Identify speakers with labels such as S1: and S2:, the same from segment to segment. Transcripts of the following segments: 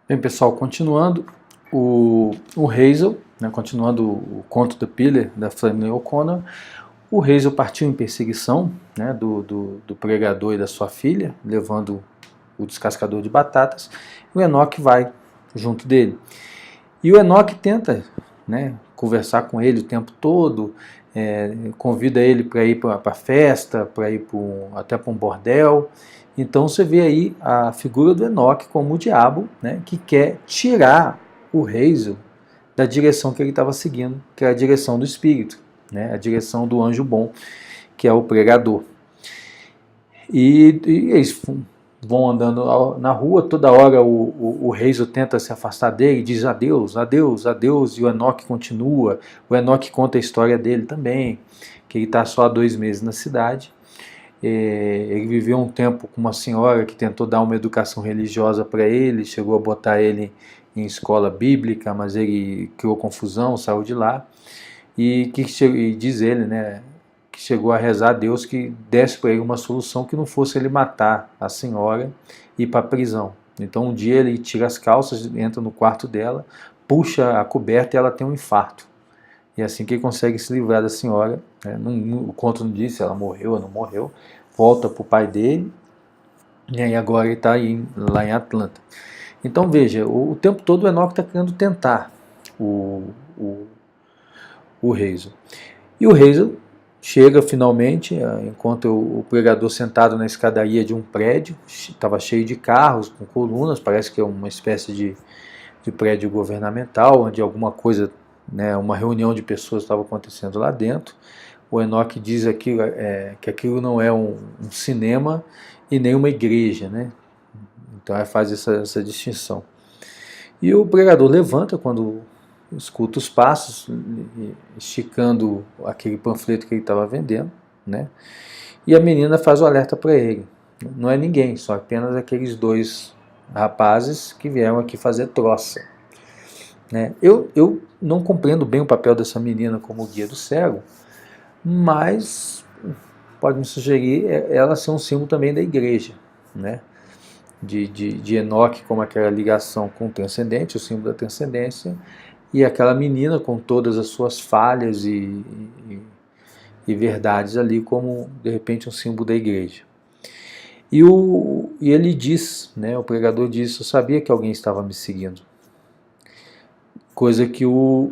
S1: Bem, pessoal, continuando o Hazel, né, continuando o conto The Pillar, da Flannery O'Connor, o Hazel partiu em perseguição, né, do pregador e da sua filha, levando o descascador de batatas, e o Enoch vai junto dele. E o Enoch tenta, né, conversar com ele o tempo todo, convida ele para ir para a festa, para ir até para um bordel. Então você vê aí a figura do Enoch como o diabo, né, que quer tirar o Hazel da direção que ele estava seguindo, que é a direção do espírito, né, a direção do anjo bom, que é o pregador. E eles vão andando na rua, toda hora o Hazel tenta se afastar dele, diz adeus, adeus, adeus, e o Enoch continua. O Enoch conta a história dele também, que ele está só há 2 meses na cidade. Ele viveu um tempo com uma senhora que tentou dar uma educação religiosa para ele, chegou a botar ele em escola bíblica, mas ele criou confusão, saiu de lá. E diz ele, né, que chegou a rezar a Deus que desse para ele uma solução que não fosse ele matar a senhora e ir para a prisão. Então um dia ele tira as calças, entra no quarto dela, puxa a coberta e ela tem um infarto. E é assim que ele consegue se livrar da senhora. Né? O conto não diz se ela morreu ou não morreu. Volta para o pai dele, e aí agora ele está lá em Atlanta. Então veja, o tempo todo o Enoch está querendo tentar o Hazel. E o Hazel chega finalmente, encontra o pregador sentado na escadaria de um prédio, estava cheio de carros, com colunas, parece que é uma espécie de prédio governamental, onde alguma coisa, né, uma reunião de pessoas estava acontecendo lá dentro. O Enoch diz aqui, que aquilo não é um cinema e nem uma igreja, né? Então faz essa distinção. E o pregador levanta quando escuta os passos, esticando aquele panfleto que ele estava vendendo, né? E a menina faz o alerta para ele. Não é ninguém, só apenas aqueles 2 rapazes que vieram aqui fazer troça. Né? Eu não compreendo bem o papel dessa menina como guia do cego, mas pode me sugerir ela ser um símbolo também da igreja, né? De Enoque como aquela ligação com o transcendente, o símbolo da transcendência, e aquela menina com todas as suas falhas e verdades ali como, de repente, um símbolo da igreja. E ele diz, né, o pregador diz, eu sabia que alguém estava me seguindo. Coisa que o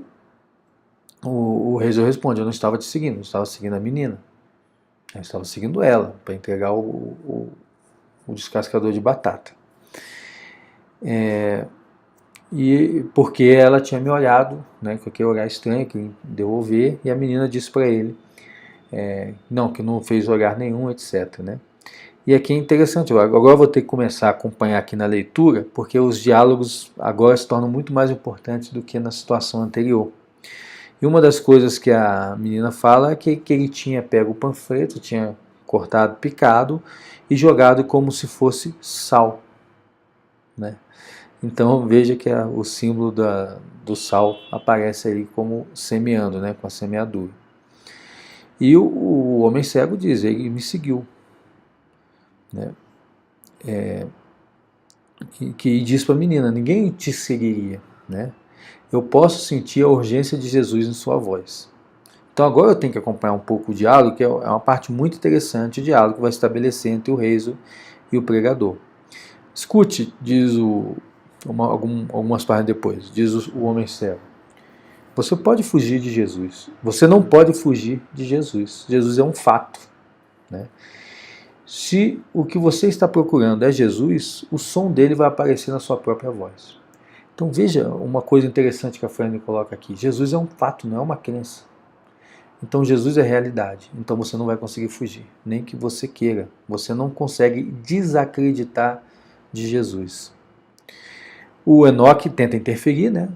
S1: Hazel responde, eu não estava te seguindo, eu estava seguindo a menina. Eu estava seguindo ela, para entregar o descascador de batata. E porque ela tinha me olhado, né, com aquele olhar estranho que devolver, e a menina disse para ele, não, que não fez olhar nenhum, etc. Né? E aqui é interessante, agora eu vou ter que começar a acompanhar aqui na leitura, porque os diálogos agora se tornam muito mais importantes do que na situação anterior. E uma das coisas que a menina fala é que ele tinha pego o panfleto, tinha cortado, picado e jogado como se fosse sal. Né? Então veja que o símbolo do sal aparece ali como semeando, né, com a semeadura. E o homem cego diz, ele me seguiu. Né? Que diz para a menina, ninguém te seguiria. Né? Eu posso sentir a urgência de Jesus em sua voz. Então agora eu tenho que acompanhar um pouco o diálogo, que é uma parte muito interessante, o diálogo que vai estabelecer entre o Hazel e o pregador. Escute, diz algumas páginas depois, diz o homem cego. Você pode fugir de Jesus. Você não pode fugir de Jesus. Jesus é um fato. Né? Se o que você está procurando é Jesus, o som dele vai aparecer na sua própria voz. Então veja uma coisa interessante que a Flannery coloca aqui. Jesus é um fato, não é uma crença. Então Jesus é realidade. Então você não vai conseguir fugir, nem que você queira. Você não consegue desacreditar de Jesus. O Enoch tenta interferir, né?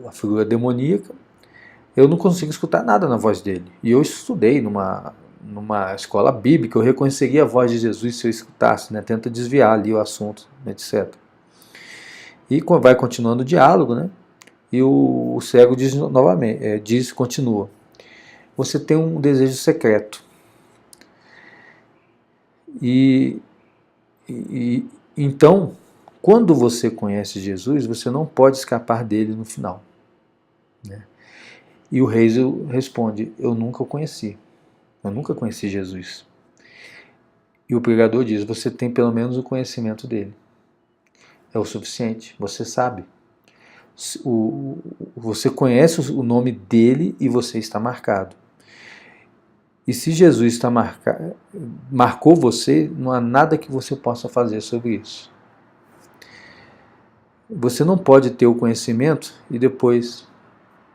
S1: A figura demoníaca. Eu não consigo escutar nada na voz dele. E eu estudei numa escola bíblica, eu reconheceria a voz de Jesus se eu escutasse, né? Tenta desviar ali o assunto, etc. E vai continuando o diálogo, né? E o cego diz novamente, continua. Você tem um desejo secreto. E então, Quando você conhece Jesus, você não pode escapar dele no final, né? E o rei responde: eu nunca o conheci. Eu nunca conheci Jesus. E o pregador diz: você tem pelo menos o conhecimento dele. É o suficiente, você sabe. Você conhece o nome dele e você está marcado. E se Jesus marcou você, não há nada que você possa fazer sobre isso. Você não pode ter o conhecimento e depois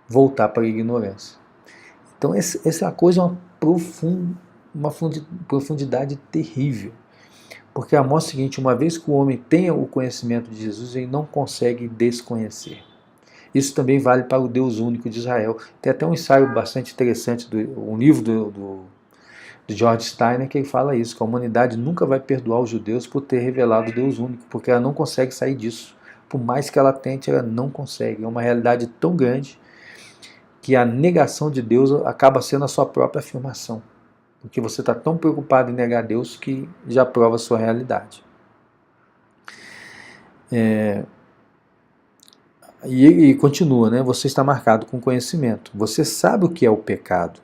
S1: voltar para a ignorância. Então essa coisa é uma profundidade terrível. Porque mostra o seguinte: uma vez que o homem tenha o conhecimento de Jesus, ele não consegue desconhecer. Isso também vale para o Deus único de Israel. Tem até um ensaio bastante interessante, um livro do George Steiner, que ele fala isso, que a humanidade nunca vai perdoar os judeus por ter revelado o Deus único, porque ela não consegue sair disso. Por mais que ela tente, ela não consegue. É uma realidade tão grande que a negação de Deus acaba sendo a sua própria afirmação. Porque você está tão preocupado em negar Deus que já prova a sua realidade. E continua, né? Você está marcado com conhecimento. Você sabe o que é o pecado.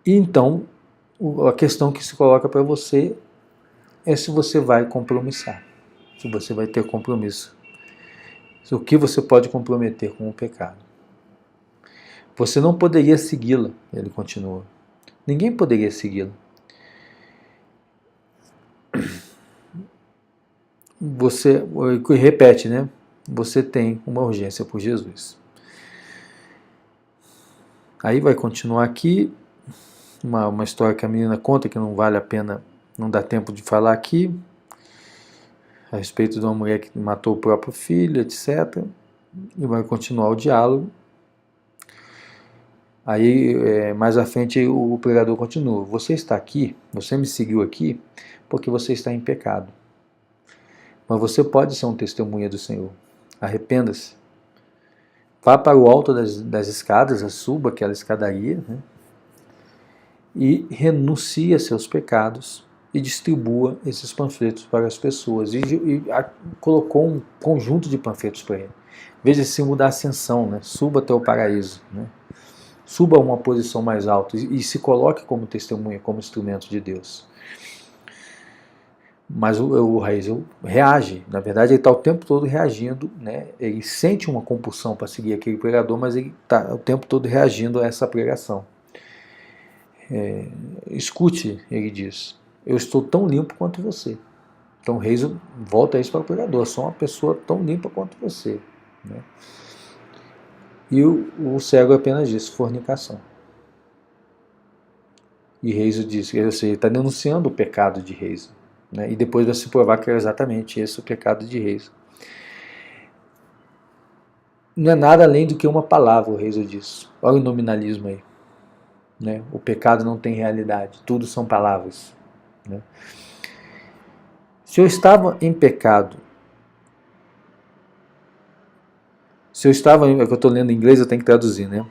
S1: E então, a questão que se coloca para você é se você vai compromissar. Se você vai ter compromisso. O que você pode comprometer com o pecado. Você não poderia segui-la, ele continua. Ninguém poderia segui-la. Você repete, né? Você tem uma urgência por Jesus. Aí vai continuar aqui uma história que a menina conta, que não vale a pena, não dá tempo de falar aqui, a respeito de uma mulher que matou o próprio filho, etc. E vai continuar o diálogo. Aí, mais à frente, o pregador continua: você está aqui, você me seguiu aqui, porque você está em pecado. Mas você pode ser um testemunha do Senhor. Arrependa-se. Vá para o alto das escadas, suba aquela escadaria, né? E renuncie a seus pecados e distribua esses panfletos para as pessoas. E colocou um conjunto de panfletos para ele. Veja esse símbolo da ascensão, né? Suba até o paraíso, né? Suba a uma posição mais alta e se coloque como testemunha, como instrumento de Deus. Mas o Heisel reage, na verdade ele está o tempo todo reagindo, né? Ele sente uma compulsão para seguir aquele pregador, mas ele está o tempo todo reagindo a essa pregação. Escute, ele diz: eu estou tão limpo quanto você. Então Heisel volta isso para o pregador: eu sou uma pessoa tão limpa quanto você, né? E o cego apenas diz: fornicação. E Heisel diz, ele está denunciando o pecado de Heisel, né? E depois vai se provar que é exatamente esse o pecado de Heisel. Não é nada além do que uma palavra, o Heisel diz. Olha o nominalismo aí, né? O pecado não tem realidade, tudo são palavras, né? Se eu estava em pecado, é que eu estou lendo em inglês, eu tenho que traduzir, né?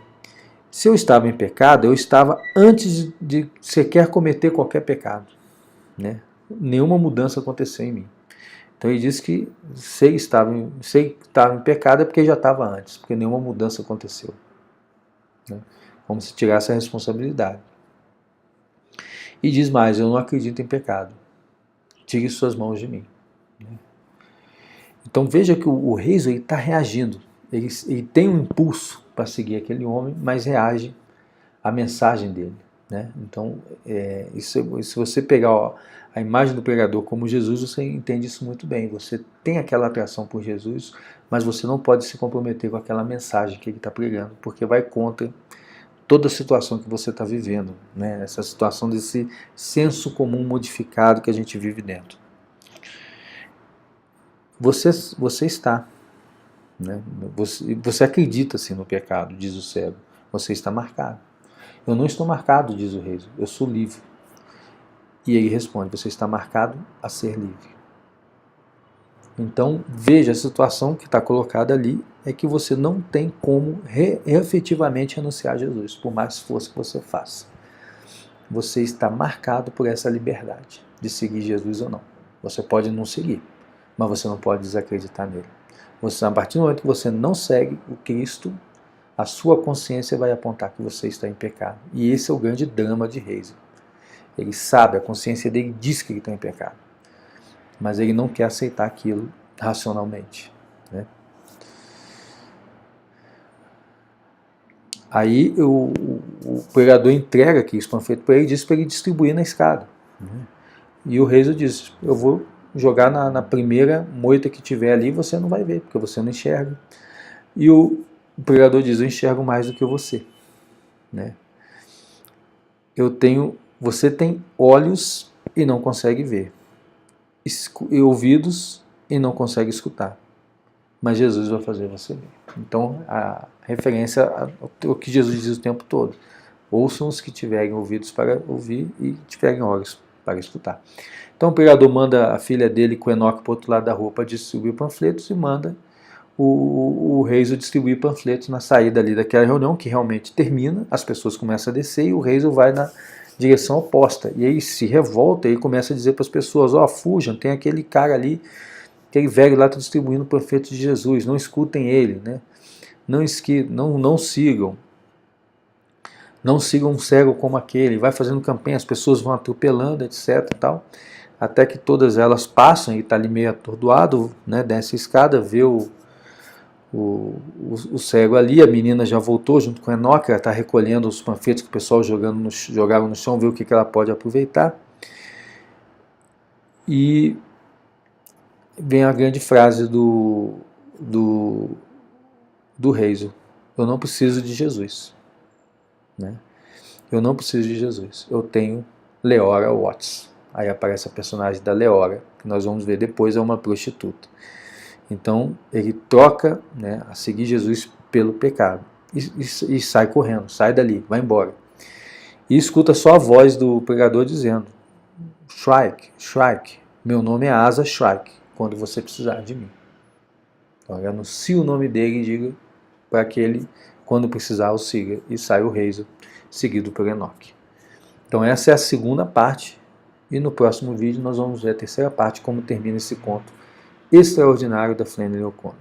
S1: Se eu estava em pecado, eu estava antes de sequer cometer qualquer pecado, né? Nenhuma mudança aconteceu em mim. Então ele diz que sei que estava em pecado é porque já estava antes, porque nenhuma mudança aconteceu, né? Como se tirasse a responsabilidade. E diz mais: eu não acredito em pecado. Tire suas mãos de mim. Então veja que o Heisel está reagindo. Ele tem um impulso para seguir aquele homem, mas reage à mensagem dele, né? Então, se você pegar a imagem do pregador como Jesus, você entende isso muito bem. Você tem aquela atração por Jesus, mas você não pode se comprometer com aquela mensagem que ele está pregando, porque vai contra toda a situação que você está vivendo, né? Essa situação desse senso comum modificado que a gente vive dentro. Você está, né? Você acredita assim no pecado, diz o cego. Você está marcado. Eu não estou marcado, diz o rei, eu sou livre. E ele responde: você está marcado a ser livre. Então veja, a situação que está colocada ali é que você não tem como efetivamente renunciar a Jesus, por mais esforço que você faça. Você está marcado por essa liberdade de seguir Jesus ou não. Você pode não seguir, mas você não pode desacreditar nele. A partir do momento que você não segue o Cristo, a sua consciência vai apontar que você está em pecado. E esse é o grande drama de Heisel. Ele sabe, a consciência dele diz que ele está em pecado, mas ele não quer aceitar aquilo racionalmente, né? Aí o pregador entrega aqui esse panfleto para ele e diz para ele distribuir na escada, né? E o Heisel diz, eu vou jogar na primeira moita que tiver ali, você não vai ver, porque você não enxerga. E o pregador diz, eu enxergo mais do que você, né? Você tem olhos e não consegue ver, e ouvidos e não consegue escutar, mas Jesus vai fazer você ver. Então a referência ao que Jesus diz o tempo todo: ouçam os que tiverem ouvidos para ouvir e tiverem olhos para escutar. Então o pregador manda a filha dele com Enoque para o outro lado da rua para distribuir panfletos, e manda o Heisel distribuir panfletos na saída ali daquela reunião, que realmente termina, as pessoas começam a descer e o Heisel vai na direção oposta. E aí se revolta e começa a dizer para as pessoas, fujam, tem aquele cara ali, aquele velho lá está distribuindo panfletos de Jesus, não escutem ele, né? Não sigam. Não sigam um cego como aquele, vai fazendo campanha, as pessoas vão atropelando, etc. Tal, até que todas elas passam e está ali meio atordoado, né? Desce a escada, vê o cego ali, a menina já voltou junto com a Enoque, ela está recolhendo os panfletos que o pessoal jogaram no chão, vê o que ela pode aproveitar. E vem a grande frase do Heisel: eu não preciso de Jesus, né? Eu não preciso de Jesus, eu tenho Leora Watts. Aí aparece a personagem da Leora, que nós vamos ver depois, é uma prostituta. Então ele troca, né, a seguir Jesus pelo pecado e sai correndo, sai dali, vai embora. E escuta só a voz do pregador dizendo: Shrike, Shrike, meu nome é Asa Shrike, quando você precisar de mim. Então ele anuncia o nome dele e diga para que ele, quando precisar, o siga. E sai o Heisel, seguido por Enoque. Então essa é a segunda parte, e no próximo vídeo nós vamos ver a terceira parte, como termina esse conto extraordinário da Flannery O'Connor.